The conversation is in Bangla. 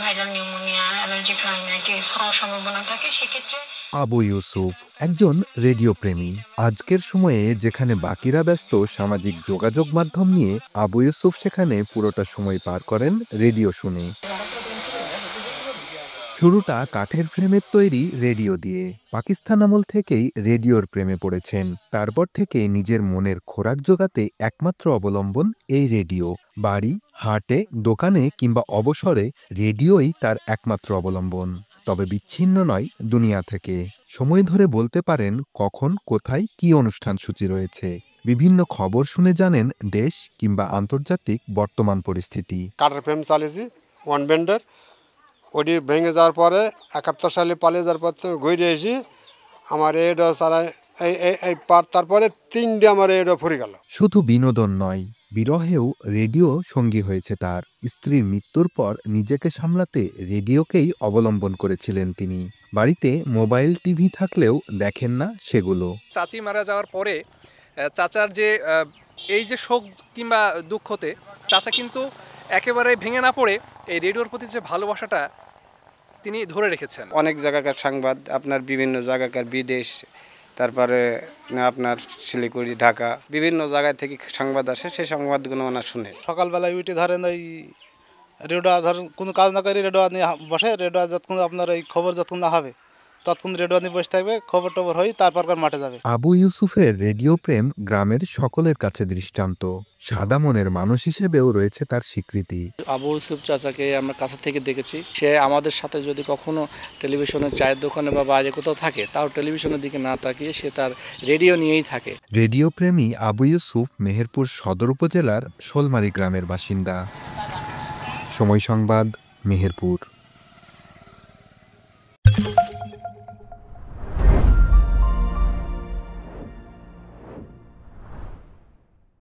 ভাইরাল নিউমোনিয়া, অ্যালার্জিক রাইনাইটিস হওয়ার সম্ভাবনা থাকে সেক্ষেত্রে। আবু ইউসুফ একজন রেডিও প্রেমী। আজকের সময়ে যেখানে বাকিরা ব্যস্ত সামাজিক যোগাযোগ মাধ্যম নিয়ে, আবু ইউসুফ সেখানে পুরোটা সময় পার করেন রেডিও শুনে। শুরুটা কাঠের ফ্রেমের তৈরি রেডিও দিয়ে। পাকিস্তান আমল থেকেই রেডিওর প্রেমে পড়েছেন। তারপর থেকে নিজের মনের খোরাক জোগাতে একমাত্র অবলম্বন এই রেডিও। বাড়ি, হাটে, দোকানে কিংবা অবসরে রেডিওই তার একমাত্র অবলম্বন। তবে বিচ্ছিন্ন নয় দুনিয়া থেকে। সময় ধরে বলতে পারেন কখন, কোথায়, কি অনুষ্ঠান সূচি রয়েছে। বিভিন্ন খবর শুনে জানেন দেশ কিংবা আন্তর্জাতিক বর্তমান পরিস্থিতি। কাঠের ফ্রেম চালিয়েছি, ওয়ান বেন্ডার। ওটি ভেঙে যাওয়ার পরে 71 সালে পালিয়ে যাওয়ার পর থেকে ঘুরে এসে আমার রেডিও চালায় এই তারপরে 3টে আমার রেডিও ফুরে গেল। শুধু বিনোদন নয়, বিরহেও রেডিও সঙ্গী হয়েছে তার। স্ত্রীর মৃত্যুর পর নিজেকে সামলাতে রেডিওকেই অবলম্বন করেছিলেন তিনি। বাড়িতে মোবাইল টিভি থাকলেও দেখেন না সেগুলো। চাচি মারা যাওয়ার পরে চাচার যে এই যে শোক কিংবা দুঃখতে চাচা কিন্তু একেবারে ভেঙে না পড়ে এই রেডিওর প্রতি যে ভালোবাসাটা তিনি ধরে রেখেছেন। অনেক জায়গাকার সংবাদ, আপনার বিভিন্ন জায়গাকার বিদেশ, তারপরে আপনার শিলিগুড়ি, ঢাকা, বিভিন্ন জায়গা থেকে সংবাদ আসে, সেই সংবাদগুলো ওনার শুনে। সকালবেলায় উঠে ধরেন ওই রেডিও, ধরেন কোনো কাজ না করে রেডিও নিয়ে বসে, রেডিও যতক্ষণ আপনার এই খবর যতক্ষণ না হবে ততক্ষণ রেডিও নিয়ে বসে থাকবে, খবর টবর হয়ে তারপর মাঠে যাবে। আবু ইউসুফের রেডিও প্রেম গ্রামের সকলের কাছে দৃষ্টান্ত। সাদা মনের মানুষ হিসেবেও রয়েছে তার স্বীকৃতি। আবু ইউসুফ চাচাকে আমরা কাছে থেকে দেখেছি। সে আমাদের সাথে যদি কখনো টেলিভিশনের চায়ের দোকানে বা বাইরে কোথাও থাকে, তাও টেলিভিশনের দিকে না তাকিয়ে সে তার রেডিও নিয়েই থাকে। রেডিও প্রেমী আবু ইউসুফ মেহেরপুর সদর উপজেলার শোলমারী গ্রামের বাসিন্দা। সময় সংবাদ, মেহেরপুর।